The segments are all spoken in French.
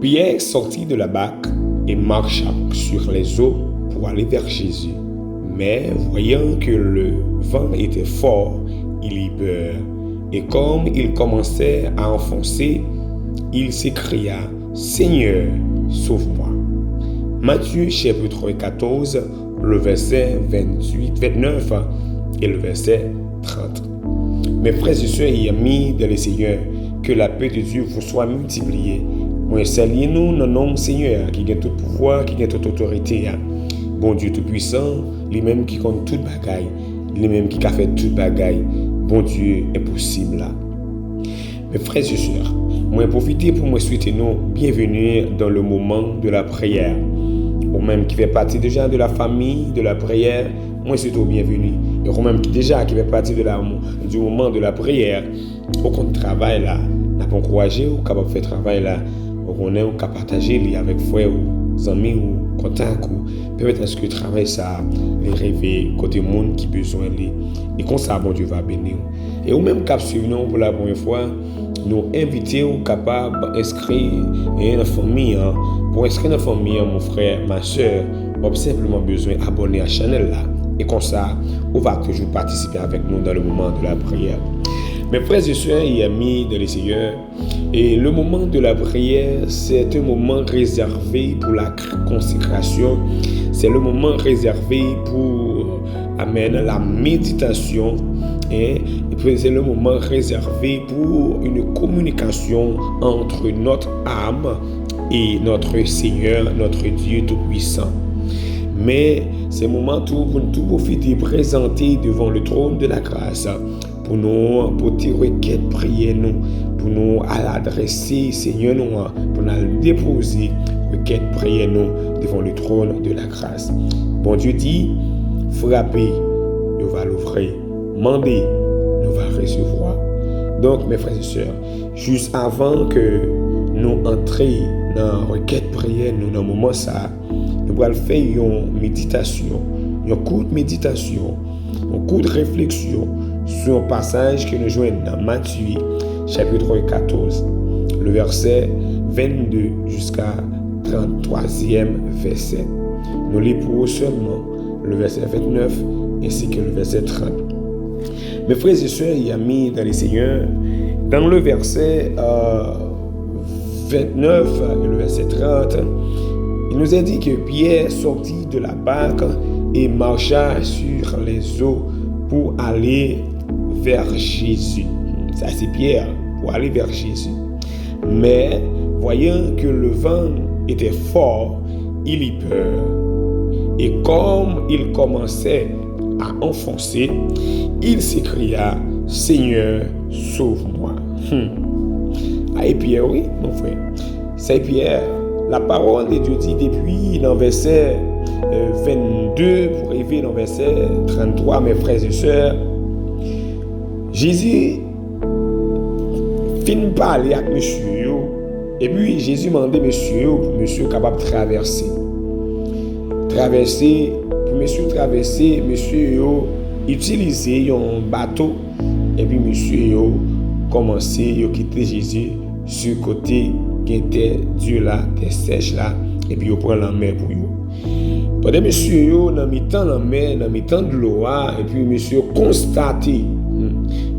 Pierre sortit de la barque et marcha sur les eaux pour aller vers Jésus. Mais voyant que le vent était fort, il eut peur. Et comme il commençait à enfoncer, il s'écria, « Seigneur, sauve-moi. » Matthieu chapitre 14, le verset 29 et le verset 30. Mes frères et sœurs et amis dans le Seigneur, que la paix de Dieu vous soit multipliée. Moi, saluez-nous dans le nom du Seigneur, qui a tout pouvoir, qui a toute autorité. Bon Dieu tout-puissant, lui-même qui compte toute bagaille, lui-même qui a fait toute bagaille. Bon Dieu impossible là. Mes frères et sœurs, moi profiter pour me souhaiter nous bienvenue dans le moment de la prière. Ou même qui fait partie déjà de la famille de la prière, moi souhaite bienvenue. Et ou même qui déjà qui fait partie du moment de la prière, au compte travail là, n'a pas encouragé ou capable de faire travail là, on est ou capable partager avec frères ou amis ou contacts ou peut-être est-ce que le travail ça les rêver côté monde qui besoin les et comme ça bon Dieu va bénir. Et ou même cap suivre nous pour la première fois, nous inviter ou capable inscrire une famille pour inscrire une famille mon frère, ma soeur, on a simplement besoin d'abonner à la chaîne là et comme ça on va toujours participer avec nous dans le moment de la prière. Mes frères et sœurs et amis de le Seigneur, et le moment de la prière, c'est un moment réservé pour la consécration, c'est le moment réservé pour la méditation, et puis c'est le moment réservé pour une communication entre notre âme et notre Seigneur, notre Dieu Tout-Puissant. Mais c'est le moment où nous tout profiter présenter devant le trône de la grâce pour nous porter requête, prier nous, pour nous l'adresser, Seigneur nous, pour nous déposer requête, prier nous devant le trône de la grâce. Bon Dieu dit, frappez, nous va l'ouvrir, mandez, nous va recevoir. Donc mes frères et sœurs, juste avant que nous entrions dans la requête, prière, nous dans le moment ça, nous allons faire une méditation, une courte méditation, une courte réflexion sur un passage que nous joignons dans Matthieu chapitre 14, le verset 22 jusqu'à 33e verset. Nous lisons seulement le verset 29 ainsi que le verset 30. Mes frères et sœurs et amis dans le Seigneur, dans le verset 29 et le verset 30, il nous a dit que Pierre sortit de la barque et marcha sur les eaux pour aller vers Jésus. Ça c'est Pierre, pour aller vers Jésus. Mais voyant que le vent était fort, il eut peur. Et comme il commençait à enfoncer, il s'écria, « Seigneur, sauve-moi. » Et Pierre, oui, mon frère. C'est Pierre. La parole de Dieu dit depuis dans le verset 22 pour arriver dans le verset 33, mes frères et sœurs, Jésus finit par parler avec monsieur et puis Jésus m'a demandé monsieur capable de traverser. Pour monsieur traverser, monsieur utiliser un bateau et puis monsieur commencé à quitter Jésus sur le côté qui était Dieu là, qui sèche là, et puis il prend la mer pour eux. Pendant monsieur, dans le temps de la mer, dans le temps de l'eau, et puis monsieur constaté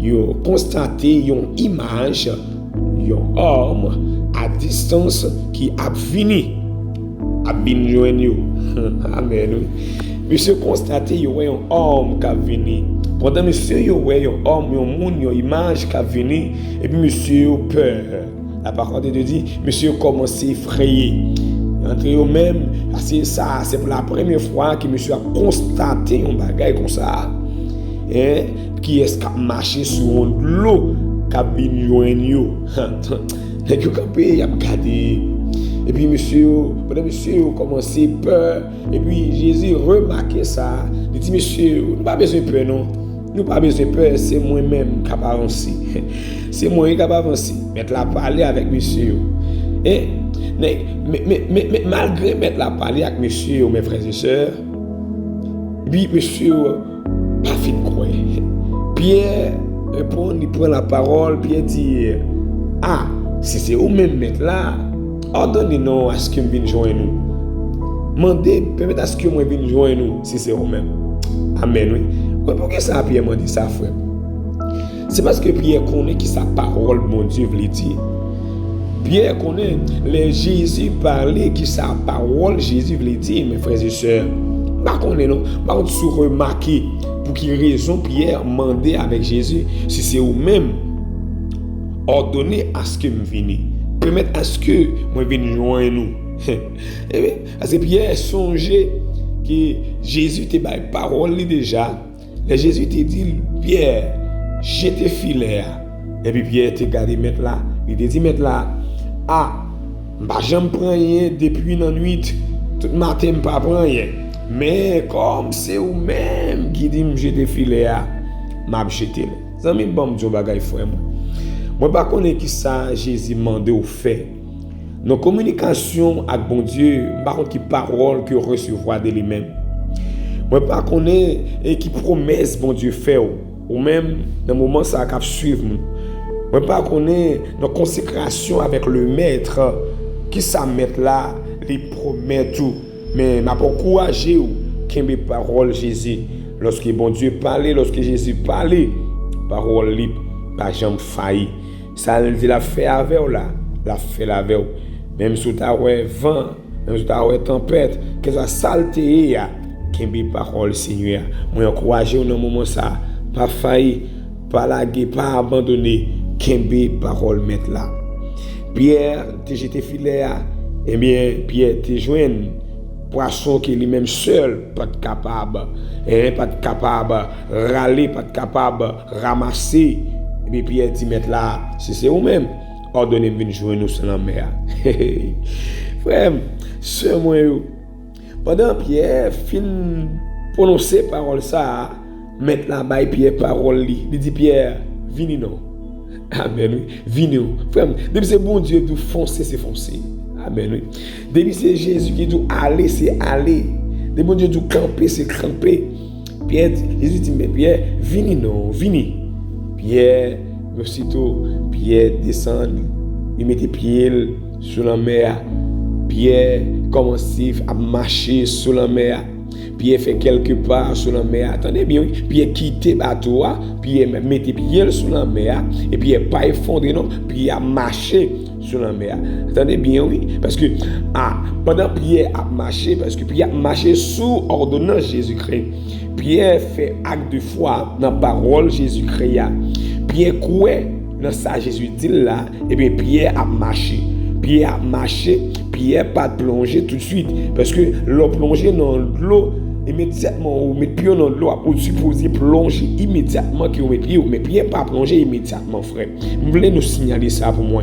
une image, un homme à distance qui a fini, à bien joindre. Amen. Monsieur constaté un homme qui a fini. Pendant monsieur, il y a un homme, un monde, une image qui a fini, et puis monsieur peur. La parole de Dieu dit, monsieur commence à effrayer. Entre eux-mêmes, c'est ça, c'est pour la première fois que monsieur a constaté un bagage comme ça. Qui est-ce qui a marché sur l'eau qui a bien joigné. Il a regardé. Et puis monsieur a commencé peur. Et puis Jésus remarqué ça. Il dit, monsieur, nous n'avons pas besoin de peur, non. Nous n'avons pas besoin de peur, c'est moi-même qui vais avancer. C'est moi qui vais avancer. Mettre la parler avec monsieur. Mais malgré mettre la parler avec monsieur, mes frères et sœurs, puis monsieur pas fait de croire. Pierre répond, il prend la parole, Pierre dit, ah, si c'est vous-même mettre là, ordonnez-nous à ce que nous vienne joindre nous. Mandez, permettez à ce que moi vienne joindre nous, si c'est vous-même. Amen, oui. Pourquoi ça Pierre m'a dit ça, frère? C'est parce que Pierre connaît qui sa parole, mon Dieu, veut dire. Pierre connaît les Jésus parlait qui sa parole, Jésus veut dire, mes frères et sœurs. Par contre, non, par contre, si vous remarquez pour quelle raison Pierre demandait avec Jésus, si c'est vous-même, ordonnez à ce que me vienne, permettez à ce que moi vienne joindre nous. Eh bien, parce que Pierre songeait que Jésus te baille parole déjà. Et Jésus te dit, Pierre, jette filet. Et puis Pierre te gardé mettre là. Il te dit mettre là, ah, bah j'en prends rien depuis la nuit, tout matin pas prendre rien. Mais comme c'est vous-même qui dit me jeter filet, m'a jeté. Ça me bon Dieu bagay frère moi. Moi pas connais qui ça Jésus mandé ou fait. Nos communications avec bon Dieu, par contre qui parole que recevoir de lui-même. Moi pas connais et qui promesse bon Dieu fait ou même dans moment ça cap suivre. Moi pas connais nos consécration avec le maître qui ça mettre là, les promet tout. Mais m'a encourager ou qu'aimer parole Jésus lorsque bon Dieu parlait, lorsque Jésus parlait, parole libre, pas jamais failli. Ça il dit la fait avec là, la fait avec. Même sous ta vent, même sous ta tempête, que ça saleté a, qu'aimer parole Seigneur. Moi encourager dans moment ça, pas failli, pas laguer, pas abandonner, qu'aimer parole mettre là. Pierre te jeté filet, eh bien Pierre te joindre poisson qui lui-même seul pas capable pas capable râler pas capable ramasser et puis Pierre dit mettre là si c'est vous-même ordonnez venir joindre nous sur la mer. Frère c'est moi pendant Pierre fin prononcer parole ça mettre là bas Pierre parole il dit Pierre venez non. Amen oui venez frère depuis c'est bon Dieu tout foncer c'est foncer. Amen oui. Depuis c'est Jésus qui dit aller, c'est aller. Depuis bon Dieu dit camper, c'est camper. Pierre, Jésus dit, mais Pierre, vini non, vini. Pierre, aussitôt, Pierre descend, il met les pieds sur la mer. Pierre commence à marcher sur la mer. Pierre fait quelque part sur la mer. Attendez bien, oui. Pierre quitte le bateau, Pierre met les pieds sur la mer, et Pierre pas effondré, non, Pierre a marché sur la mer. Attendez bien, oui. Parce que, pendant Pierre a marché, parce que Pierre a marché sous ordonnance Jésus-Christ. Pierre fait acte de foi dans la parole Jésus-Christ. Pierre croit dans ça Jésus dit là, et bien Pierre a marché. Pierre a marché, Pierre pas plongé tout de suite. Parce que l'eau plongé dans l'eau, immédiatement, ou mettre pied dans l'eau, on supposé plonger immédiatement qui on met pied, mais Pierre pas plongé immédiatement, frère. Je voulais nous signaler ça pour moi.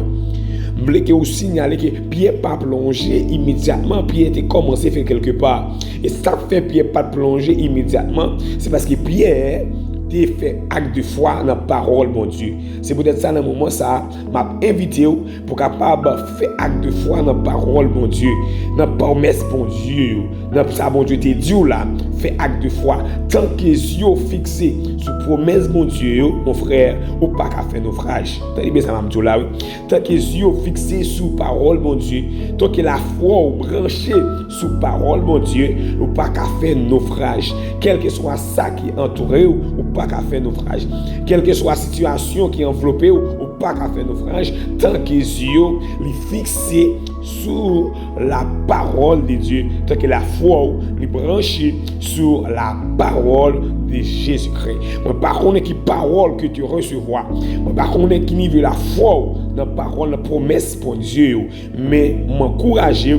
Je voulais que vous signalez que Pierre pas plongé immédiatement, Pierre était commencé à faire quelque part. Et ça fait Pierre pas plonger immédiatement, c'est parce que Pierre a fait acte de foi dans la parole, mon Dieu. C'est peut-être ça, dans le moment, ça m'a invité pour capable faire acte de foi dans la parole, mon Dieu. Dans la promesse, mon Dieu. Dans ça, mon Dieu, t'es Dieu là. Fait acte de foi. Tant que les yeux fixés sur promesse, mon Dieu, mon frère, ou pas qu'à faire naufrage. T'as dit bien ça, m'a dit là, oui. Tant que les yeux fixés sur parole, mon Dieu. Tant que la foi ou branchée sur parole, mon Dieu, ou pas qu'à faire naufrage. Quel que soit ça qui entoure ou pas qu'à faire naufrage. Quelle que soit la situation qui enveloppe ou pas qu'à faire naufrage, tant que les yeux les fixés sur la parole de Dieu, tant que la foi les branchée sur la parole de Jésus-Christ. Moi, par contre, qui parole que tu recevras. Moi, par contre, qui niveau la foi dans la parole, la promesse pour Dieu. Mais m'encourager,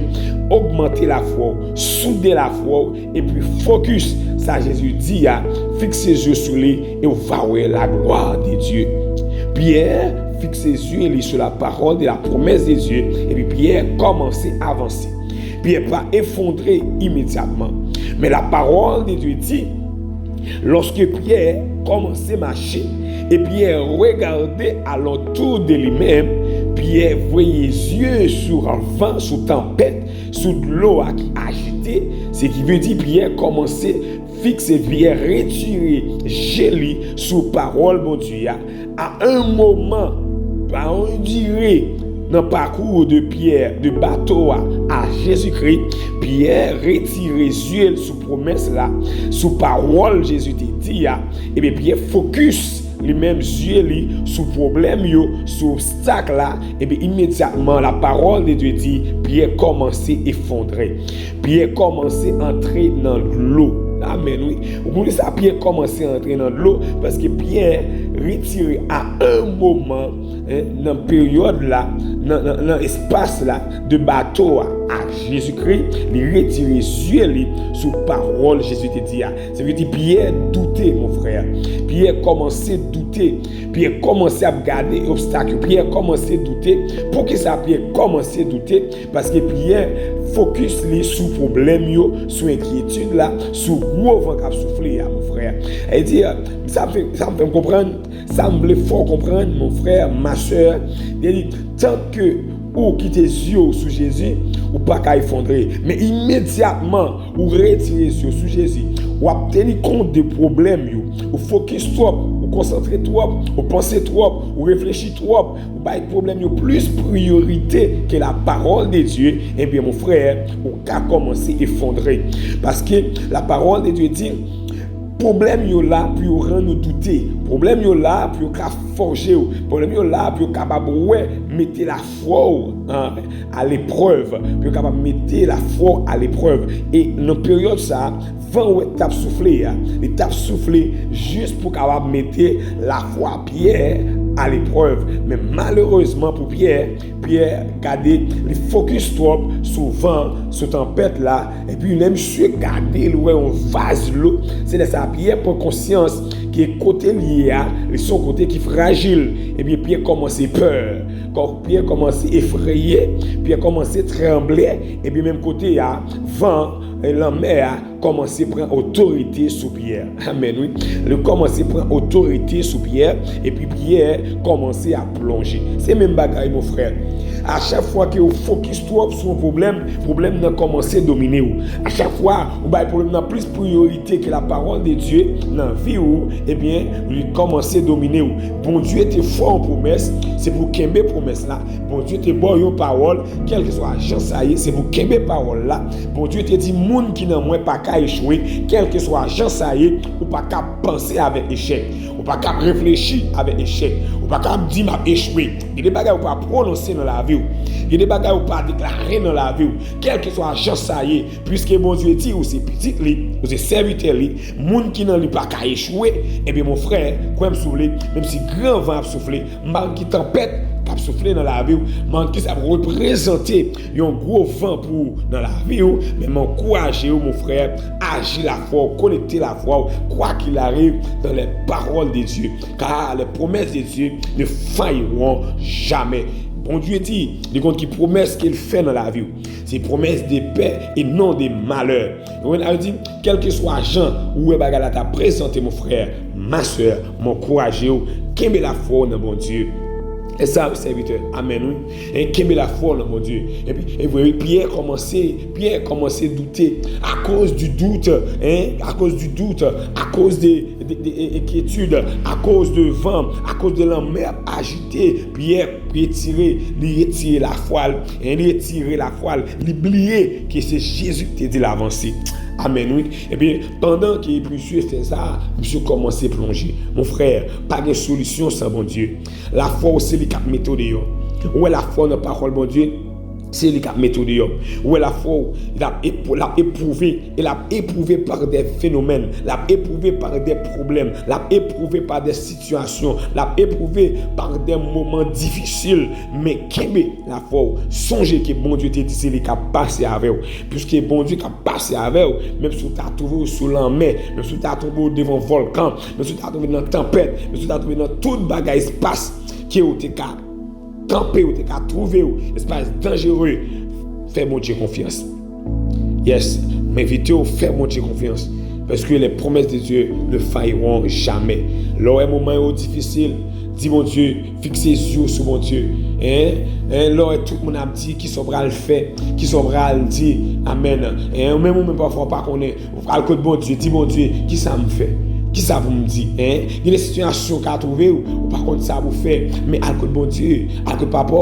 augmenter la foi, souder la foi, et puis focus. Ça, Jésus dit, fixe ses yeux sur lui et vous verrez la gloire de Dieu. Pierre fixe ses yeux sur la parole de la promesse de Dieu, et puis Pierre commence à avancer. Pierre pas effondré immédiatement. Mais la parole de Dieu dit, lorsque Pierre commençait à marcher, et Pierre regardait à l'entour de lui-même, Pierre voyait les yeux sur un vent, sur tempête, sur l'eau qui agitait, ce qui veut dire Pierre commençait fixer, Pierre retirer, gelé sous parole, mon Dieu, à un moment, par une durée, dans le parcours de Pierre, de bateau à Jésus-Christ, Pierre retire les yeux sous promesse là, sous parole Jésus te dit, et bien Pierre focus les mêmes yeux sous problème sous obstacle là, et bien immédiatement la parole de Dieu dit, Pierre commençait à effondrer. Pierre commençait à entrer dans l'eau. Amen, oui. Vous voulez ça, Pierre commençait à entrer dans l'eau parce que Pierre retiré à un moment, dans la période là, dans l'espace là, de bateau à Jésus-Christ, il retire les yeux sous parole Jésus te dit. Ça veut dire Pierre doutait, mon frère. Pierre commençait à douter. Pierre commençait à regarder l'obstacle. Pierre commençait à douter. Pour que ça, Pierre commençait à douter? Parce que Pierre focus sous problème, sous inquiétude là, sous gros vent qui a soufflé, mon frère. Et dit, ça me fait comprendre, ça me fait fort comprendre, mon frère, ma soeur. Il dit, tant que ou quitte les yeux sous Jésus, ou pas qu'à effondrer. Mais immédiatement, ou retirer les yeux sous Jésus, ou à tenir compte des problèmes, ou focus trop, ou concentrer trop, ou penser trop, ou réfléchir trop, ou pas de problème plus priorité que la parole de Dieu, eh bien mon frère, ou qu'à commencer à effondrer. Parce que la parole de Dieu dit, problème yo là pour rendre nous douter, problème yo là pour forger, problème yo là pour capable mettre la foi à l'épreuve, pour capable mettre la foi à l'épreuve. Et dans période ça, vent tape souffler, il tape souffler juste pour capable mettre la foi Pierre à l'épreuve. Mais malheureusement pour Pierre gardait le focus trop souvent sur tempête là, et puis il aime garder un vase l'eau. C'est de ça Pierre prend conscience qui est côté lié à son côté qui est fragile. Et bien Pierre commence à peur, quand Pierre commence à effrayer, Pierre commence à trembler, et bien même côté à vent et la mer a commencé à prendre autorité sur Pierre. Amen, oui. Le commencé à prendre autorité sur Pierre, et puis Pierre commençait à plonger. C'est même bagaille, mon frère. À chaque fois que vous focus trop sur un problème n'a commencé à dominer vous. À chaque fois, vous avez un problème n'a plus priorité que la parole de Dieu dans la vie ou, eh bien, il commence à dominer vous. Bon Dieu était fort en promesse, c'est pour qu'aimer promesse là. Bon Dieu était bon en parole, quel que soit agent ça y est, c'est pour qu'aimer parole là. Bon Dieu te dit monde qui n'a moins pas qu'à échouer, quel que soit agent ça y est, ou pas qu'à penser avec échec, ou pas qu'à réfléchir avec échec, ou pas qu'à dire m'a échoué. Il y a des bagages ou pas prononcer dans la vie. Il y a des bagages ou pas déclarer dans la vie. Quel que soit agent ça y est, puisque bon Dieu dit ou c'est petit ou c'est serviteur li, monde qui n'a pas qu'à échouer, et bien mon frère, quoi me souffler, même si grand vent a soufflé, mal qui tempête qui a soufflé dans la vie, man qui ça représenter un gros vent pour dans la vie, mais m'encourager mon frère, agir la foi, connecter la foi, quoi qu'il arrive dans les paroles de Dieu, car les promesses de Dieu ne failleront jamais. Bon Dieu dit, les comptes qui promesses qu'il fait dans la vie, c'est promesses de paix et non de malheur. On a dit, quel que soit Jean ou Bagala t'a présenté mon frère, ma soeur, m'encourager, qu'aimer la foi dans mon Dieu. Et ça, serviteur, amen, oui. Et qu'aimer la foi dans mon Dieu. Et puis, vous voyez, Pierre commençait à douter à cause du doute, à cause des inquiétudes, à cause de vent, à cause de la mer agitée. Pierre retirer la foi, il oublier que c'est Jésus qui t'a dit l'avancer. Amen, oui. Et bien, pendant que monsieur fait ça, monsieur commence à plonger. Mon frère, pas de solution sans bon Dieu. La foi, c'est les quatre méthodes. Où est la foi dans la parole, bon Dieu? C'est les quatre méthodes. Où est la foi? Il a éprouvé par des phénomènes, l'a éprouvé par des problèmes, l'a éprouvé par des situations, l'a éprouvé par des moments difficiles. Mais qu'aimer la foi, songez que bon Dieu t'a dit, c'est les qui passé avec vous. Puisque bon Dieu qui a passé avec vous, même si tu as trouvé sous la mer, même si tu as trouvé devant un volcan, même si tu as trouvé dans la tempête, même si tu as trouvé dans toute bagaille espace qui est au TK. Camper ou te ka trouver ou espace dangereux, fais mon Dieu confiance. Yes, m'inviter au faire mon Dieu confiance parce que les promesses de Dieu ne failleront jamais. Lors un moment difficile, dis mon Dieu, fixe ses yeux sur mon Dieu. Lors tout le monde a dit qui saura le faire, qui saura le dire amen. Même parfois pas connaît, on parle que bon Dieu, dis mon Dieu, qui ça me fait? Qui ça vous me dit, hein? Il y a des situations qu'a trouvé ou par contre ça vous fait, mais à bon Dieu, à papa,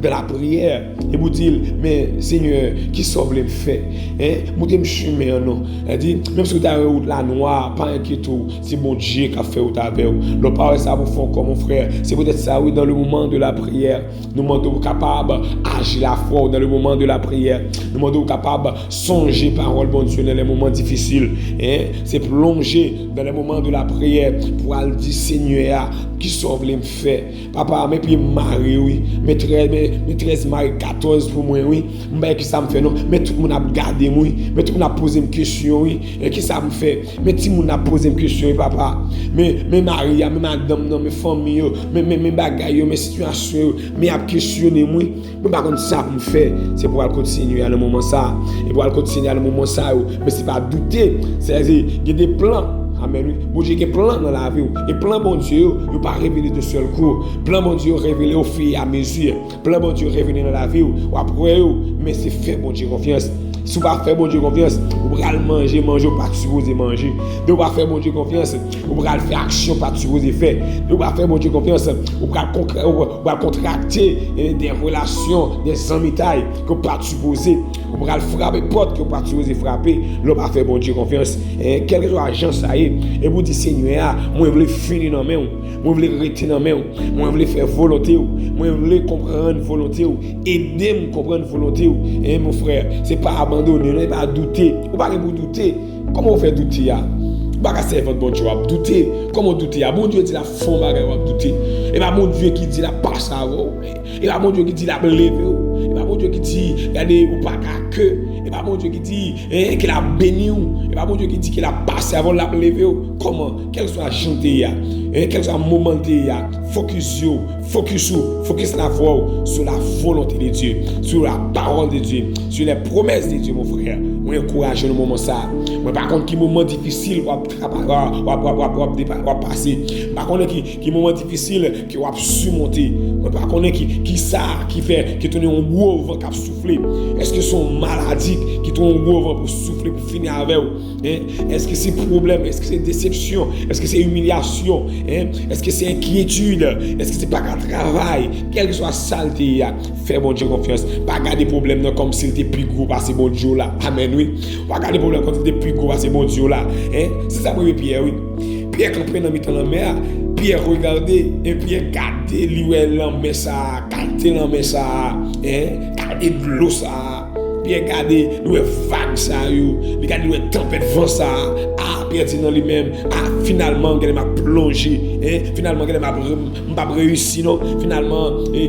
de la prière, et vous dire, mais Seigneur, qui sauve les faits, hein? Vous dites, je suis non. Elle dit, même si vous avez la noire, pas inquiété, c'est bon Dieu qui a fait au travers. Le parole ça vous fait comme mon frère. C'est peut-être ça, oui, dans le moment de la prière, nous demandons capable d'agir la foi dans le moment de la prière. Nous demandons capable de songer parole, bon Dieu, dans les moments difficiles, hein? C'est plonger dans les moments de la prière pour aller dire Seigneur qui sauve les faits. Papa, mais puis Marie, oui, mes 13 Marie 14 pour moi, oui, mais qui ça me fait non, mais tout le monde a gardé moi, mais tout le monde a posé une question, oui, et qui ça me fait, mais tout le monde a posé une question, oui, papa, mais Marie, mais madame, non, mes familles, mes bagailles, mes situations, mais a questionné moi, mais par contre ça me fait, c'est pour aller continuer à le moment ça, et pour aller continuer à le moment ça, mais c'est pas douter, c'est-à-dire il y a des plans. Amen. Bon Dieu qui est plein dans la vie. Et plein bon Dieu, il ne pas révéler de seul coup. Plein bon Dieu révélé au fur et à mesure. Plein bon Dieu révélé dans la vie. Ou après, mais c'est fait bon Dieu confiance. Si vous ne pas faire bon Dieu confiance, vous allez manger, ou pas supposé manger. Si vous ne pas faire bon Dieu confiance, vous allez faire action, pas supposé faire. Si vous ne pas faire bon Dieu confiance, vous allez contracter des relations, des amitiés que vous pas supposé. Vous allez frapper porte que vous pas supposé frapper. Vous ne pas faire bon Dieu confiance. Quel que soit l'agent, ça y est. Et vous dites, Seigneur, moi je veux finir dans mes mains. Moi je veux rester dans mes mains. Moi je veux faire volonté. Moi je veux comprendre volonté. Aider à comprendre volonté. Et mon frère, c'est pas abandonner, ne pas douter. Ou pas vous douter. Comment vous faites douter? Vous ne pouvez pas servir votre bon Dieu à douter. Comment douter? Bon Dieu dit la fond à douter. Et pas mon Dieu qui dit la passe à vous. Et pas mon Dieu qui dit la lever. Et pas mon Dieu qui dit regardez ou pas qu'à queue. Et pas mon Dieu qui dit qu'il a béni. Et pas mon Dieu qui dit qu'il a passé avant de la lever. Comment? Quel soit chanter, quel soit moment, focus la voix sur la volonté de Dieu, sur la parole de Dieu, sur les promesses de Dieu, mon frère. Moi, encourage le moment ça. Moi, par contre, qui moment difficile, on va passer. Par contre, qui moment difficile, qui va surmonter. Moi, par contre, qui ça, qui fait, qui tourne un gros vent qui a soufflé. Est-ce que son maladie qui tourne un gros vent pour souffler, pour finir avec vous? Est-ce que c'est problème? Est-ce que c'est déception? Est-ce que c'est humiliation? Est-ce que c'est inquiétude? Est-ce que c'est pas qu'un travail? Quel que soit saleté, fais bon Dieu confiance. Pas garder problème comme s'il était plus gros parce que bon Dieu là. Amen, oui. Pas garder problème comme s'il était plus gros parce que bon Dieu là. C'est ça pour Pierre, oui. Pierre campé dans la mer. Pierre regardez et Pierre gardez l'huile en mer ça, gardez l'en mer ça, gardez de l'eau ça. Pierre gardez l'eau vague ça, regardez l'eau tempête vent ça. Pierre dit dans lui-même, finalement, elle m'a plongé, finalement, elle m'a pas réussi, non, finalement, et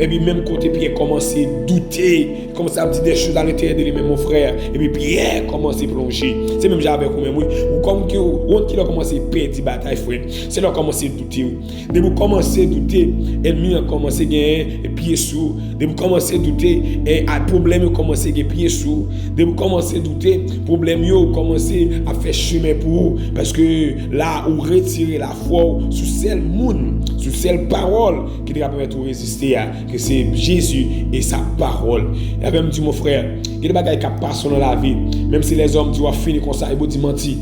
puis même côté, Pierre commence à douter, commence à dire des choses à l'intérieur de lui-même, mon frère, et puis Pierre commence à plonger. C'est même j'avais quand même, oui, ou comme qui a commencé à perdre bataille, frère, c'est là commencé à douter. Dès que vous commencez à douter, l'ennemi a commencé à gagner pieds sous, dès que vous commencez à douter, et à problème, vous commencez à gagner pieds sous, dès que vous commencez à douter, problème, vous commencez à faire chemin pour vous, parce que là, vous retirez la foi sur celle monde, sur celle parole qui doit permettre de résister à, que c'est Jésus et sa parole. Et après, me dit mon frère, il y a des bagages qui passent dans la vie, même si les hommes doivent finir comme ça, ils vont dire mentir.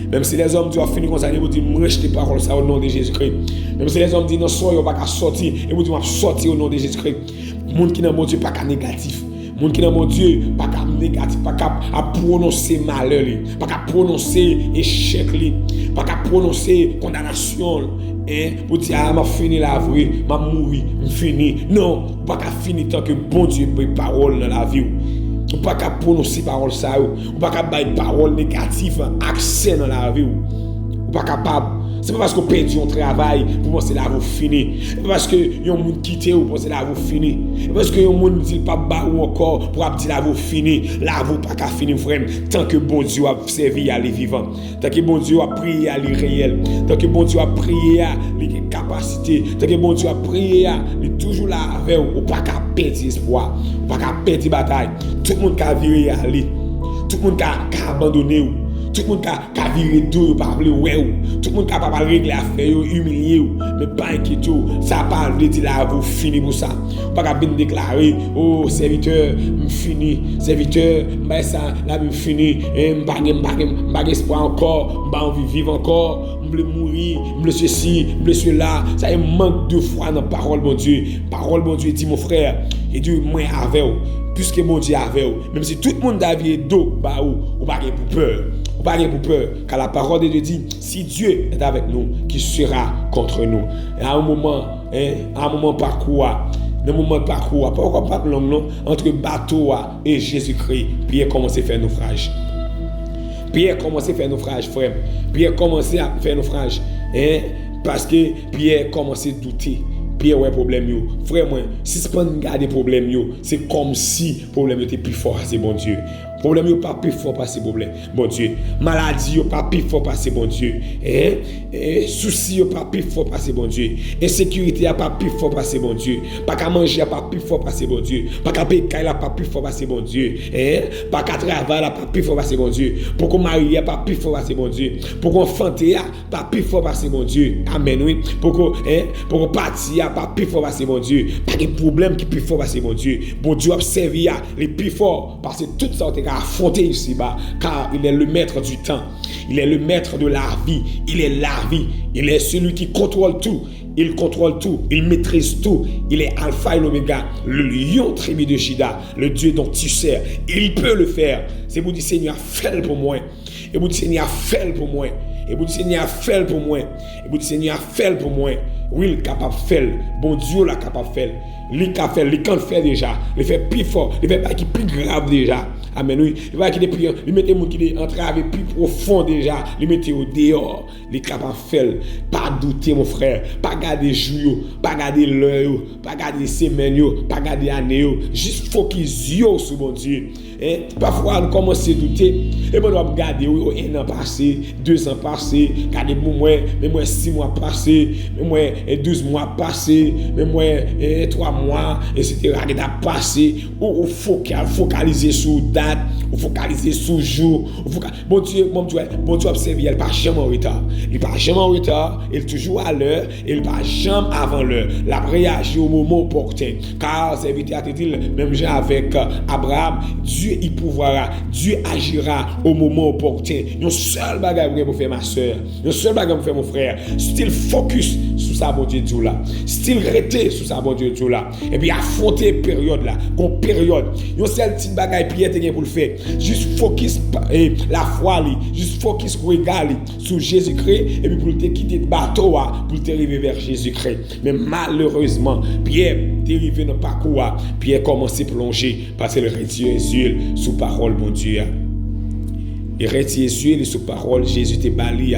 Même si les hommes doivent finir comme ça, ils vont dire rejeter parole ça au nom de Jésus-Christ. Même si les hommes disent non, soyez pas qu'à sortir, ils vont dire sortir au nom de Jésus-Christ. Monde qui n'a mon Dieu pas qu'à négatif. Monde qui dans mon Dieu, pas qu'à négatif, pas qu'à prononcer malheur, pas qu'à prononcer échec, pas qu'à prononcer condamnation, pour dire m'a fini la vie, m'a mouru, m'a fini. Non, pas qu'à finir tant que bon Dieu peut parole dans la vie. Ou pas qu'à prononcer parole ça, ou pas qu'à bailler parole négative, accès dans la vie. Ou pas capable. C'est pas parce qu'on perd un travail pour penser là vous fini. C'est pas parce que yon moun quitté ou penser là vous fini. C'est parce que yon moun dit pas ba ou encore pour dire là vous fini. Là vous pas qu'à finir frère tant que bon Dieu a servi à les vivants. Tant que bon Dieu a prié à les réel. Tant que bon Dieu a prié à les capacités. Tant que bon Dieu a prié à les toujours là avec ou pas qu'à perdre espoir. Ou pas qu'à perdre bataille. Tout le monde qui a viré à lui. Tout le monde qui a abandonné ou. Tout le monde a viré d'eau, pas parler ouais. Tout le monde a pas régler affaire, humilier. Mais pas inquiéter, ça pas le dire là, vous fini pour ça. Pas qu'à bien déclarer, oh serviteur, fini, serviteur, bah ça, là, fini, m'pas espoir encore, m'pas envie vivre encore, m'ble mourir, m'ble ceci, m'ble cela. Ça manque de foi dans la parole, mon Dieu. Parole, mon Dieu, dit mon frère, et Dieu, moi avec vous. Puisque mon Dieu avec vous, même si tout le monde a vu d'eau, bah ou pas pour peur. Ou pas pour peur, car la parole de Dieu dit, si Dieu est avec nous, qui sera contre nous. Et à un moment parcours, dans un moment de parcours, pas encore pas long, non, entre bateau et Jésus-Christ, Pierre commence à faire naufrage. Pierre commence à faire naufrage, frère. Pierre commence à faire naufrage, parce que Pierre commence à douter. Pierre ouais problème yo. Frère moi, si c'est pas garder problème yo, c'est comme si problème était plus fort c'est bon Dieu. Problème yo pas plus fort passer problème. Bon Dieu. Maladie yo pas plus fort passer bon Dieu. Souci yo pas plus fort passer bon Dieu. Insécurité a pas plus fort passer bon Dieu. Pas qu'à manger a pas plus fort passer bon Dieu. Pas qu'à payer a pas plus fort passer bon Dieu. Pas qu'à travailler a pas plus fort passer bon Dieu. Pour qu'on marie a pas plus fort passer bon Dieu. Pour qu'on fante a pas plus fort passer bon Dieu. Amen oui. Pour qu'on partir pas plus fort passer bon Dieu. Pas de problème qui plus fort passer bon Dieu. Bon Dieu observe les plus forts parce que tout ça on t'a affronté ici bas car il est le maître du temps. Il est le maître de la vie. Il est la vie. Il est celui qui contrôle tout. Il contrôle tout. Il maîtrise tout. Il est Alpha et l'Oméga. Le lion tribu de Juda. Le Dieu dont tu sers. Il peut le faire. C'est vous dire Seigneur, fais-le pour moi. Et vous dire Seigneur, fais-le pour moi. Et vous dire Seigneur, fais-le pour moi. Et vous dire Seigneur, fais-le pour moi. Oui, il est capable de faire. Bon Dieu l'a capable de faire. Il est capable de faire. Il can faire déjà. Il fait plus fort. Il fait pas qui plus grave déjà. Amen. Oui. Il va qui plus. Il met des gens qui entravé plus profond déjà. Il met au dehors. Il est capable de faire. Pas douter mon frère. Pas garder jour. Pas garder l'heure. Pas garder semaine. Pas garder année. Juste focus sur bon Dieu. Parfois on commence à douter. Et on doit regarder. Un an passé. 2 ans passé. Regardez pour moi. Mais moi 6 mois passé. Mais moi 12 mois passé. Mais moi 3 mois. Etc. Il a passé. Ou focaliser sur date. Ou focaliser sur jour. Bon Dieu observe. Il n'est pas jamais en retard. Il n'est pas jamais en retard. Il est toujours à l'heure. Il n'est pas jamais avant l'heure. La réagir au moment opportun. Car c'est évité à te dire, même j'ai avec Abraham, Dieu y pourvoira. Dieu agira au moment opportun. Un seul bagage pour faire ma soeur. Un seul bagage pour faire mon frère. Still focus sur sa bon Dieu là. Still rester sur sa bon Dieu là. Et puis affronter période là. Une période. Un seul petit bagage Pierre te pour le faire. Juste focus la foi li. Juste focus regard sur Jésus-Christ et puis pour te quitter le bateau pour te arriver vers Jésus-Christ. Mais malheureusement, Pierre t'est arrivé dans le parcours. Pierre commence à plonger parce qu'il retire les yeux sous parole mon Dieu. Il retire les yeux sous parole Jésus te bali.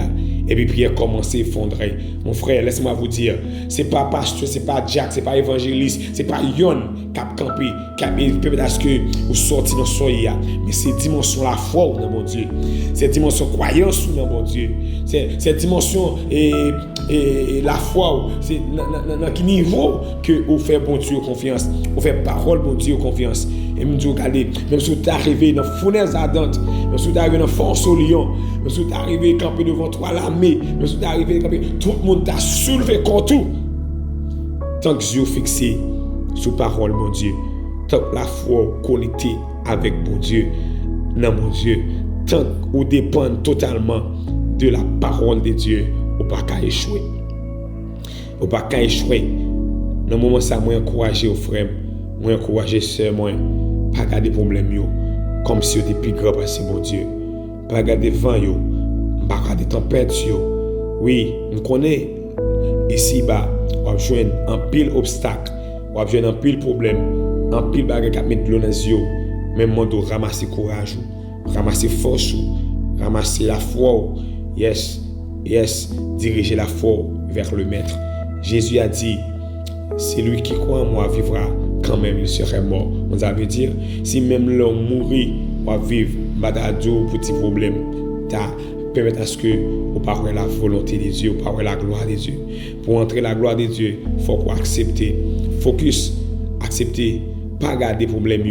Et puis Pierre commence à effondrer. Mon frère, laisse-moi vous dire, c'est pas pasteur, c'est pas Jack, c'est pas évangéliste, c'est pas Yon qui a campé, qui a peut-être que vous sortez dans soya, mais c'est dimension la foi dans mon Dieu. C'est dimension croyance dans mon Dieu. C'est dimension et la foi, c'est dans quel niveau que vous faites bon Dieu confiance, vous faites parole bon Dieu confiance. Et me dit regardez, même si vous arrivez dans fournaise ardente, même si vous arrivez dans force au lion, même si vous arrivez camper devant toi l'armée, même si vous arrivez camper, tout le monde t'a soulevé contre tout. Tant que Dieu fixé sous parole mon Dieu, tant que la foi connectée avec mon Dieu, non mon Dieu, tant qu'on dépend totalement de la parole de Dieu, on ne peut pas échouer. On ne peut pas échouer. Dans le moment ça, moi encourager aux frères, moi encourager sœurs, moi pas garder problème yo comme si c'était plus grand parce que mon Dieu. Pas garder vent yo, pas garder tempête yo. Oui, on connaît ici bas, on joindre un pile obstacle, on joindre un pile problème, un pile bagarre qui mettre de l'eau dans les yeux. Même moi doit ramasser courage, ramasser force, ramasser la foi. Yes, diriger la foi vers le maître. Jésus a dit, c'est lui qui croit en moi vivra, quand même il serait mort. On a veut dire, si même l'homme mourit, on va vivre, badadou, petit problème, permettre à ce que vous parlez la volonté de Dieu, vous parlez la gloire de Dieu. Pour entrer la gloire de Dieu, il faut qu'on accepte, focus, accepter, pas garder problème.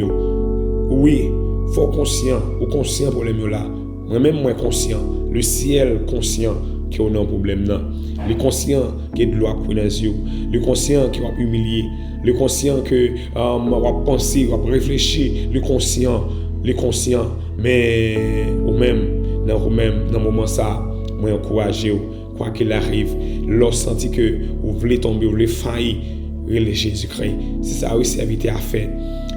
Oui, il faut conscient problème là, moi-même, moi conscient, le ciel conscient qu'il y a un problème là. Le conscient qui est de loi pour les yeux, le conscient qui va humilier, le conscient que va penser, va réfléchir, le conscient, mais ou même dans le moment ça, moi encourager quoi qu'il arrive, lorsque senti que vous voulez tomber, vous voulez faillir, relais Jésus-Christ. C'est ça oui, serviteur à faire.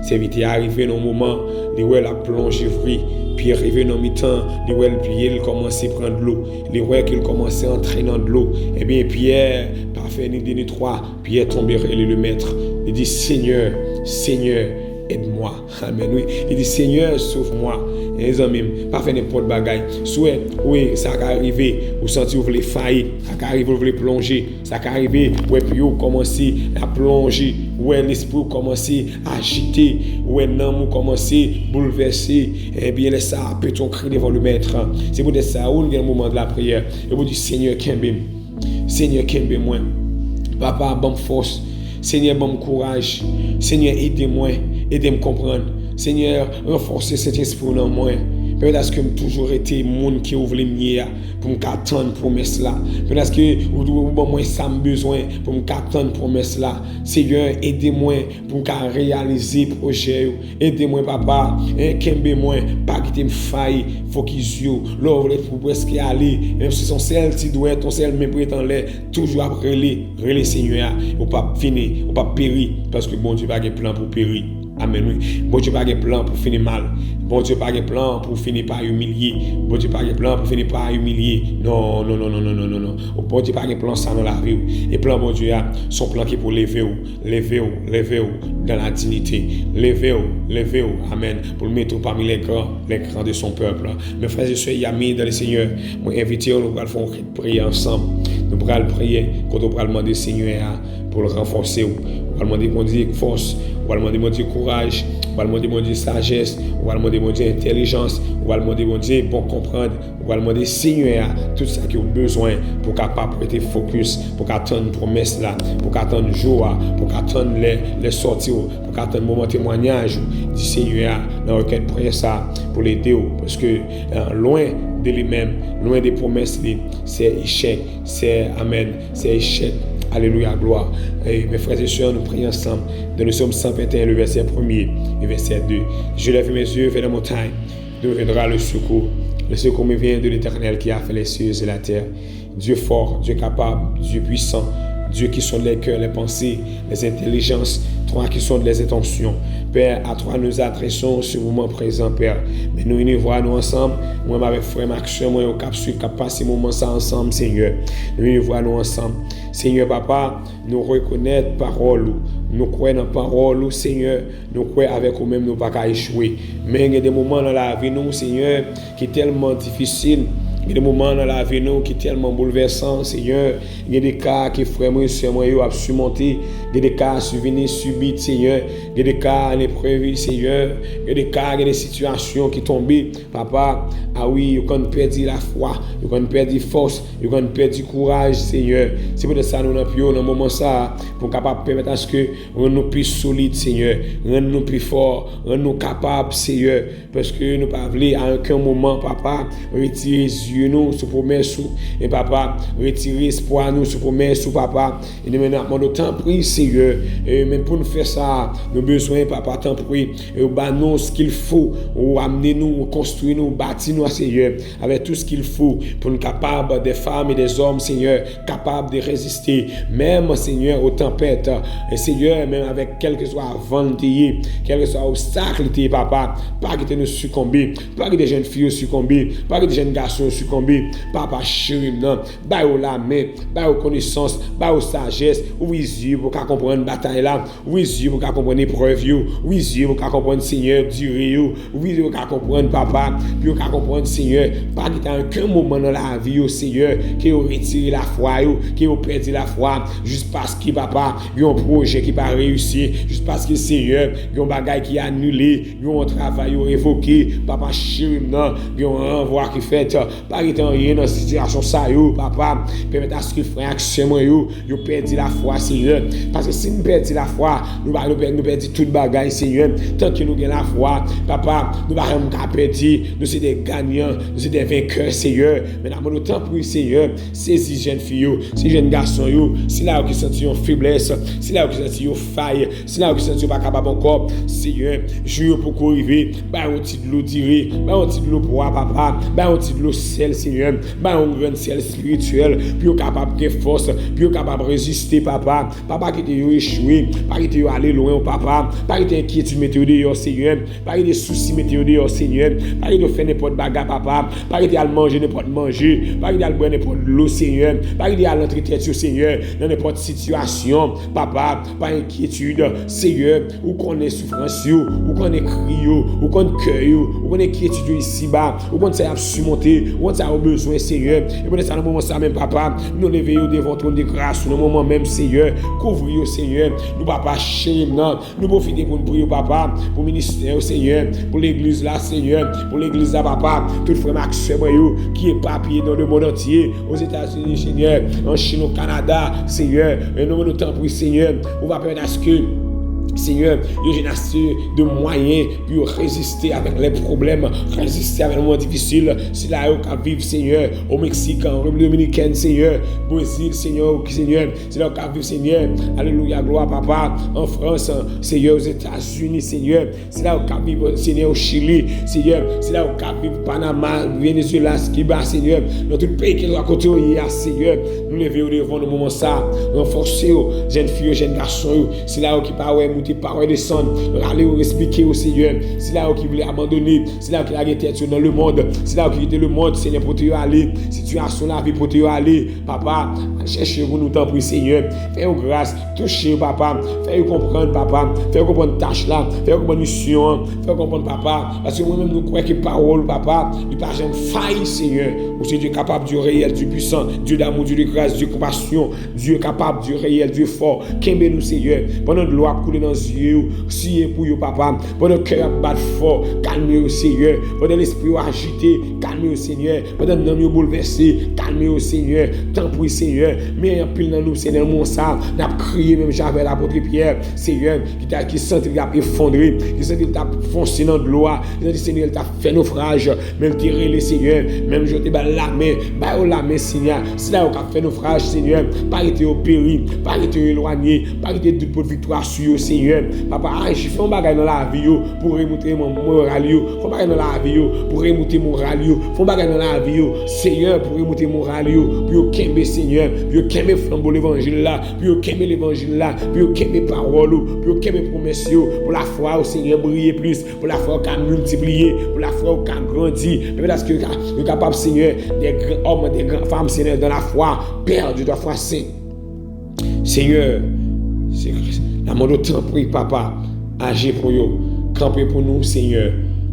Serviteur à arriver dans un moment, où elle a plongé vrai. Puis arrivé dans mi-temps, les ouais Pierre commençait à prendre de l'eau, les ouais qu'il commençait à entraîner dans de l'eau. Eh bien Pierre, pas fait ni deux ni trois, Pierre tombait le maître. Il dit Seigneur, aide-moi. Amen. Oui. Il dit Seigneur, sauve-moi. Et les amis, pas faire n'importe bagaille. Soit, oui, ça va arriver, vous sentez vous voulez faillir, ça va arriver, vous voulez plonger, ça va arriver, ouais, puis vous commencez à plonger, ouais, l'esprit commence à agiter, ouais, non, vous commencez à bouleverser, et bien, laisse ça, peut-on crier devant le maître. C'est pour ça, où il y a un moment de la prière, et vous dites Seigneur, Kembe, moi. Papa, bonne force. Seigneur, bon courage. Seigneur, aidez-moi comprendre. Seigneur, renforcez cet esprit dans moi. Peut-être que j'ai toujours été monde qui ouvre les miens pour m'attendre promesse là. Peut-être que moi ça me besoin pour m'attendre promesse là. Seigneur, aidez-moi pour réaliser le projet. Aidez-moi papa, kembe-moi, pas quitter me faille, faut qu'ils jouent. L'ouvre pour presque aller, même si son seul qui doit ton seul même prétend l'air toujours après relais Seigneur, ou pas finir, ou pas périr parce que bon Dieu pas de plan pour périr. Amen. Oui. Bon Dieu pas de plan pour finir mal. Bon Dieu pas de plan pour finir par humilier. Bon Dieu pas de plan pour finir par humilier. Non. Bon Dieu pas de plan ça dans la vie. Et plan bon Dieu son plan qui pour lever dans la dignité. Lever. Amen. Pour le mettre parmi les grands de son peuple. Mes frères et sœurs, amis dans le Seigneur, moi inviter nous allons faire une prière ensemble. Nous allons prier quand on va demander Seigneur pour le renforcer. On va demander mon Dieu force, on va demander mon Dieu courage, on va demander mon Dieu sagesse, on va demander mon Dieu intelligence, on va demander mon Dieu bon comprendre, on va demander Seigneur tout ça qui a besoin pour capable prêter focus, pour qu'attendre promesse là, pour qu'attendre jour, pour qu'attendre les sorties, pour qu'attendre moment témoignage, dit Seigneur dans requête prière ça pour l'aider parce que loin de lui-même, loin des promesses, c'est échec, c'est amen, c'est échec. Alléluia, gloire. Et mes frères et sœurs, nous prions ensemble dans le psaume 121, le verset 1er et verset 2. Je lève mes yeux vers la montagne, d'où viendra le secours. Le secours me vient de l'Éternel qui a fait les cieux et la terre. Dieu fort, Dieu capable, Dieu puissant, Dieu qui sonde les cœurs, les pensées, les intelligences, toi qui sonde les intentions. Père, à toi nous adressons ce moment présent, Père. Mais nous unissons nous ensemble, moi avec frère Maxime, moi au cap suivre, cap passer moment ça ensemble, Seigneur. Nous unissons nous ensemble. Seigneur Papa, nous reconnaissons parole, nous croyons dans parole, Seigneur, nous croyons avec nous-mêmes, nous ne pouvons pas échouer. Mais il y a des moments dans la vie, nous, Seigneur, qui sont tellement difficiles. Il y a des moments dans la vie nous qui sont tellement bouleversants, Seigneur. Il y a des cas qui frères et sœurs ont surmonté. Il y a des cas survenus subits, Seigneur. Il y a des cas imprévus, Seigneur. Il y a des cas, il y a des situations qui tombent. Papa, ah oui, ils ont perdu la foi, ils ont perdu force, ils ont perdu courage, Seigneur. C'est pour ça que nous avons dans un moment ça, pour capable permettre à ce que nous nous plus solides, Seigneur. Nous plus forts, nous capables, Seigneur. Parce que nous ne pouvons pas à aucun moment, Papa, retirer nous sous promesse et papa retirer espoir nous sous promesse papa et nous maintenant temps prie Seigneur et même pour nous faire ça nous besoin papa tant prie et bah nous ce qu'il faut ou amener nous construire nous bâtir nous Seigneur avec tout ce qu'il faut pour nous capables des femmes et des hommes Seigneur capables de résister même Seigneur aux tempêtes et Seigneur même avec quel que soit vendéer quel que soit obstacle papa pas que nous succomber pas que des jeunes filles succomber pas que des jeunes garçons succomber, papa chéri, non, bah la main, bah connaissance, bah sagesse, oui Dieu pour qu'à comprendre bataille là, oui Dieu pour qu'à comprendre épreuve, oui Dieu pour qu'à comprendre Seigneur durée, oui Dieu pour qu'à comprendre papa, puis qu'à comprendre Seigneur, pas qu'il y a aucun moment dans la vie Seigneur qui a retiré la foi, qui a perdu la foi, juste parce que papa, il y a un projet qui pas réussi, juste parce que Seigneur, il y a un bagage qui a annulé, il y a un travail révoqué, papa chéri, non, il y a un renvoi qui fait pas arrêter rien dans situation ça yo, papa, permettre à ce que frère action yo perdu la foi, Seigneur. Parce que si nous perdons la foi, nous perdons toute bagaille, Seigneur. Tant que nous avons la foi, papa, nous ne pouvons pas perdre. Nous sommes des gagnants, nous sommes des vainqueurs, Seigneur. Maintenant, nous t'en prie, Seigneur, ces jeunes filles, ces jeunes garçons, c'est là où ils sentent une faiblesse, c'est là où ils sentent une faille, c'est là où ils sentent pas capable encore, Seigneur. Je pour qu'on arrive, un petit de l'eau tiré, un petit de l'eau pour papa, un petit de l'eau sel, Seigneur, un grand ciel spirituel, puis capable de force, puis capable de résister, papa. Papa qui t'a échoué, pas qui t'a allé loin, papa, pas qui t'a inquiétude météo dehors, Seigneur, pas qui t'a soucis météo dehors, Seigneur, pas qui t'a fait n'importe bagarre, papa, pas qui t'a allé manger n'importe manger, pas qui t'a allé boire n'importe l'eau, Seigneur, pas qui t'a allé entrer Seigneur, dans n'importe situation, papa, pas inquiétude, Seigneur, ou qu'on est souffrance, ou qu'on est cri, ou qu'on est cœur, ou qu'on est inquiétude ici-bas, ou qu'on s'est surmonté, ou qu'on a besoin, Seigneur, et pour ça, dans le moment ça même, papa, nous lever devant ton de grâce, dans le moment même, Seigneur, couvrir, Seigneur, nous papa chéri, nous profiter pour nous prier, papa, pour le ministère, Seigneur, pour l'église là, Seigneur, pour l'église là, papa, tout frère Maxime, qui est papier dans le monde entier, aux États-Unis, Seigneur, en Chine, au Canada, Seigneur, et nous nous t'en prie, Seigneur, on va permettre à ce que Seigneur, j'ai assez de moyens pour résister avec les problèmes, résister avec les moments difficiles. C'est là où on vivre, Seigneur, au Mexique, en République dominicaine, Seigneur, Brésil, Seigneur, Seigneur, c'est là où on vivre, Seigneur, alléluia, gloire, papa, en France, Seigneur, aux États-Unis, Seigneur, c'est là où on vivre, Seigneur, au Chili, Seigneur, c'est là où on vivre, Panama, Venezuela, Skiba, Seigneur, dans tout le pays qui est à côté, Seigneur, nous levons devant le moment ça, renforcer, jeunes filles, jeunes garçons, c'est là où qui parle, tes paroles descendent, aller expliquer au Seigneur, c'est là où il voulait abandonner, c'est là où il a été dans le monde, c'est là où il était le monde, Seigneur, pour te aller, situation la vie pour te aller, papa, cherchez vous nous t'en prie, Seigneur, fais-vous grâce, touchez papa, fais-vous comprendre, papa, fais-vous comprendre tâche là, fais-vous comprendre mission, fais-vous comprendre, papa, parce que moi-même nous croyons que parole, papa, il pas jamais faille, Seigneur, où c'est Dieu capable, Dieu réel, Dieu puissant, Dieu d'amour, Dieu de grâce, Dieu de compassion, Dieu capable, Dieu réel, Dieu fort, qu'aimez nous, Seigneur, pendant de loi couler dans yeux, si pour vous, papa, pendant le cœur bat fort, calmez-vous, Seigneur, pendant l'esprit agité, calmez-vous, Seigneur, pendant le nom bouleversé, calmez-vous, Seigneur, tant pour Seigneur, mais en pile dans nous, Seigneur, mon sang, n'a crié même j'avais l'apôtre Pierre, Seigneur, qui sent qu'il a effondré, qui sent qu'il a foncé dans de l'eau, qui sent Seigneur, il t'a fait naufrage, même tiré les Seigneur, même jeté la main, Seigneur, c'est là où il a fait naufrage, Seigneur, pas été au péril, pas été éloigné, pas été de pour victoire sur Seigneur. Papa, j'ai fait un bagage dans la vie pour remonter mon moral, faut bagage dans la vie pour remonter mon moral, faut bagage dans la vie Seigneur pour remonter mon moral, pour qu'aimer Seigneur, pour qu'aimer flambeau l'évangile là, pour qu'aimer l'évangile là, pour qu'aimer parole, pour qu'aimer promesses, pour la foi au Seigneur briller plus, pour la foi qu'a multiplié, pour la foi qu'a grandi, parce que nous capable Seigneur des grands hommes, des grandes femmes Seigneur dans la foi, Père de ta foi saint. Seigneur, c'est la mode temps prie, papa, agir pour nous, camper pour nous, Seigneur,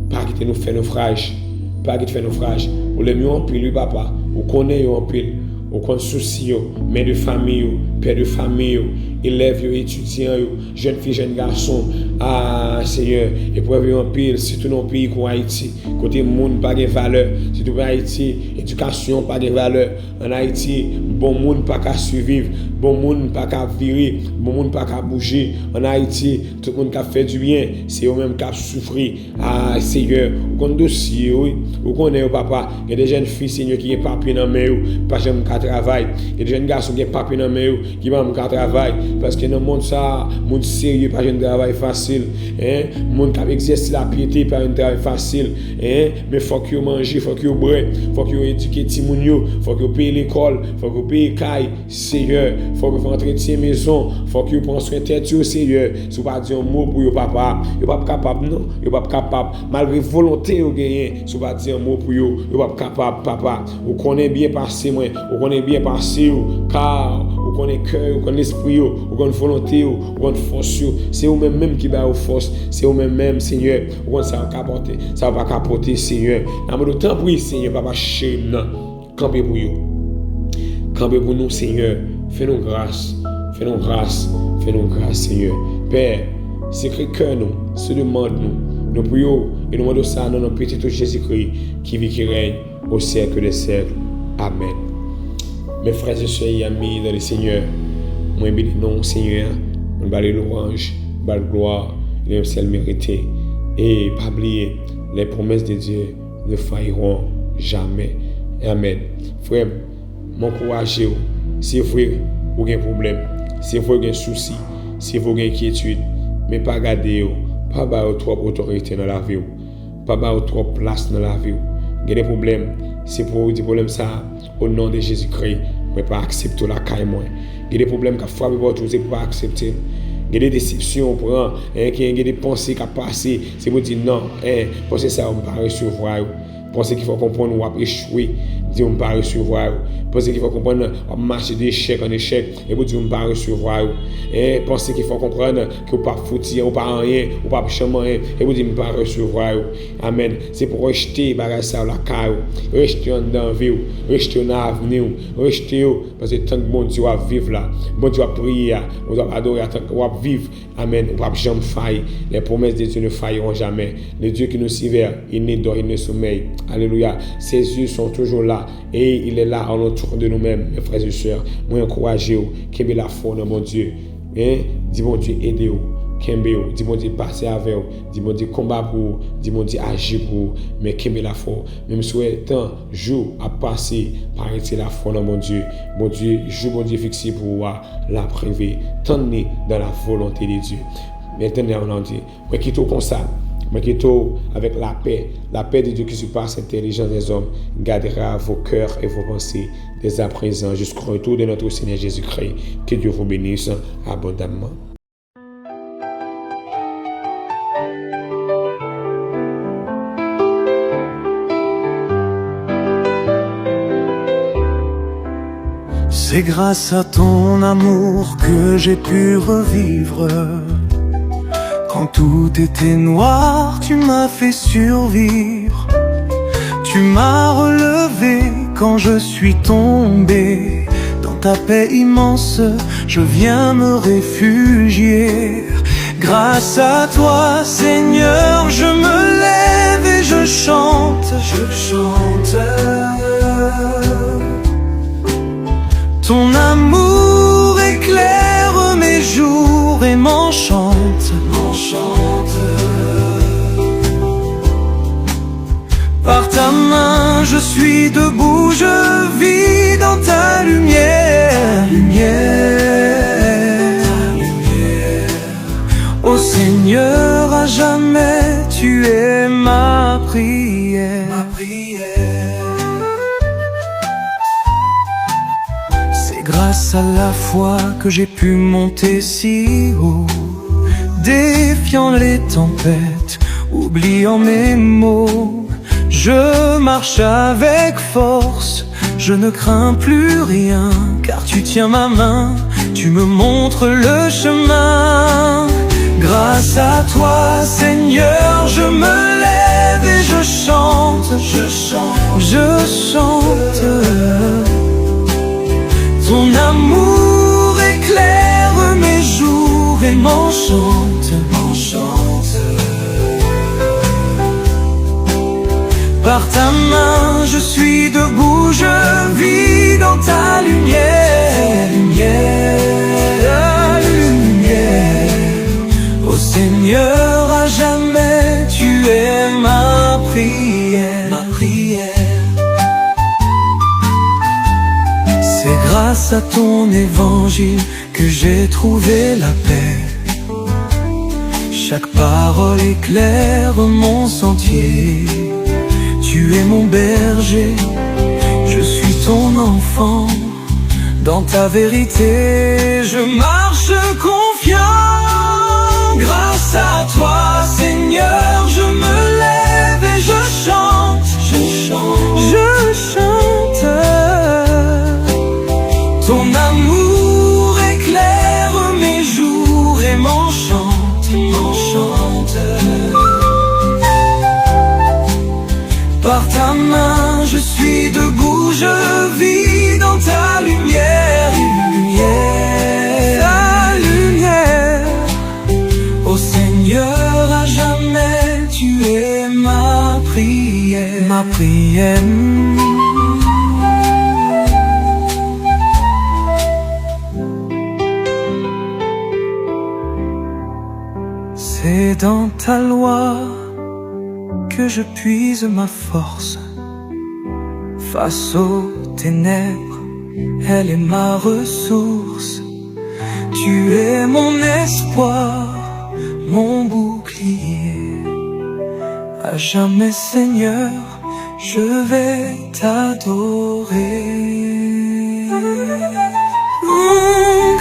pas quitter nous faire naufrage, pas quitter faire naufrage, pour les mieux en pile, papa, ou connaît en pile, ou qu'on soucie, mère de famille, père de famille, élèves, étudiants, jeunes filles, jeunes garçons, ah Seigneur, épreuve en pile, surtout dans le pays comme Haïti, côté monde pas de valeur, surtout pour Haïti, éducation pas de valeur, en Haïti, bon monde pas qu'à survivre, bon monde pas qu'à virer, bon monde pas qu'à bouger, en Haïti, tout le monde qui a fait du bien, c'est eux-mêmes qui a souffert, ah Seigneur, ou qu'on dossier, oui, ou qu'on est au papa, il y a des jeunes filles, Seigneur, qui ont papier dans mes pas jamais qu'à travailler, il y a des jeunes garçons qui ont papier dans mes qui n'ont pas travailler, parce que dans le monde ça, monde sérieux, pas un travail facile, hein, monde qui exerce la piété, pas un travail facile, hein, mais faut que vous mangez, faut que vous boivez, faut que vous éduquez Timounio, faut que vous payez l'école, faut que vous payez caille, Seigneur, faut que vous entretiez maison, faut que vous prenez soin de tête, Seigneur, si vous pas dire un mot pour vous papa, vous pas capable non, vous pas capable, malgré volonté vous gagnez, si vous pas dire un mot pour vous pas capable papa, vous connaissez bien passé moi, vous connaissez bien passé car vous connaissez cœur, vous connaissez l'esprit, vous connaissez volonté, vous connaissez force, c'est vous même qui bat aux forces, c'est vous même Seigneur, vous connaissez ça va capoter, ça va capoter Seigneur. Dans le temps pour Seigneur papa chéri, campez pour vous. Campez pour nous Seigneur, fais-nous grâce, fais-nous grâce, fais-nous grâce Seigneur. Père, c'est que cœur nous, se demande nous prions et nous demandons ça dans notre petit Jésus-Christ qui vit qui règne au siècle des siècles. Amen. Mes frères et sœurs et amis dans le Seigneur, moi bénis non Seigneur, on va les louanges, on va la gloire, les ciel mérité. Et pas oublier, les promesses de Dieu ne failliront jamais. Amen. Frère, m'encouragez-vous. Si vous avez un problème, si vous avez un souci, si vous avez une inquiétude, mais pas garder, pas avoir trop d'autorité dans la vie, pas avoir trop de place dans la vie. Il y a des problèmes, c'est pour des problèmes ça, au nom de Jésus-Christ, mais pas accepter la caille moi. Il y a des problèmes qui frappent votre vie, pour pas accepter. Il y a des déceptions, il y a des pensées qui passent, c'est pour dire non, pensez ça, on ne va pas recevoir. Pensez qu'il faut comprendre qu'on va échouer, dire on ne va pas recevoir. Pensez qu'il faut comprendre qu'on va marcher d'échec en échec, et vous dire on ne va pas recevoir. Pensez qu'il faut comprendre qu'on ne va pas foutre, on ne va pas rien, on ne va pas changer rien, et vous dire on ne va pas recevoir. Amen. C'est pour rejeter ça la caille, rejeter dans la vie, rejeter dans l'avenir, rejeter parce que tant que bon Dieu va vivre là, bon Dieu va prier, on va adorer tant qu'on va vivre. Amen. On ne va jamais faillir. Les promesses de Dieu ne failliront jamais. Le Dieu qui nous suit, il ne dort, il ne sommeille. Alléluia. Ses yeux sont toujours là et il est là en autour de nous-mêmes, mes frères et sœurs. Moi, encouragez-vous, qui la foi dans mon Dieu. Dis mon Dieu, aidez-vous. Dis mon Dieu, passez avec vous. Dis mon Dieu, combat pour vous. Dis mon Dieu, agir pour vous. Mais qu'aimez la foi. Même souhaitant, jour à passer par la foi dans mon Dieu. Mon Dieu, jour, mon Dieu, fixé pour vous, la priver. Tenez dans la volonté de Dieu. Maintenant, on en dit, moi, qui tout comme ça. Mais qui avec la paix de Dieu qui surpasse l'intelligence des hommes, gardera vos cœurs et vos pensées dès à présent jusqu'au retour de notre Seigneur Jésus-Christ. Que Dieu vous bénisse abondamment. C'est grâce à ton amour que j'ai pu revivre. Quand tout était noir, tu m'as fait survivre. Tu m'as relevé quand je suis tombé. Dans ta paix immense, je viens me réfugier. Grâce à toi, Seigneur, je me lève et je chante. Ton amour éclaire mes jours et m'enchante. Par ta main je suis debout, je vis dans ta lumière. Ô Seigneur, à jamais tu es ma prière. C'est grâce à la foi que j'ai pu monter si haut, défiant les tempêtes, oubliant mes maux. Je marche avec force, je ne crains plus rien, car tu tiens ma main, tu me montres le chemin. Grâce à toi, Seigneur, je me lève et je chante. Ton amour éclaire mes jours et m'enchante. Par ta main je suis debout, je vis dans ta lumière. Ô Seigneur, à jamais tu es ma prière. C'est grâce à ton évangile que j'ai trouvé la paix. Chaque parole éclaire mon sentier. Tu es mon berger, je suis ton enfant. Dans ta vérité, je marche confiant. Grâce à toi, Seigneur, je me lève et je chante. Ton amour éclaire mes jours et m'enchante. Par ta main je suis debout, je vis dans ta lumière. Ô Seigneur, à jamais tu es ma prière. C'est dans ta loi que je puise ma force. Face aux ténèbres, elle est ma ressource. Tu es mon espoir, mon bouclier. À jamais, Seigneur, je vais t'adorer.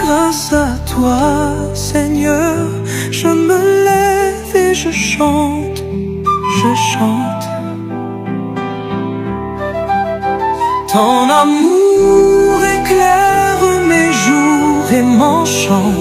Grâce à toi, Seigneur, je me lève et je chante, je chante. Ton amour éclaire mes jours et m'enchante.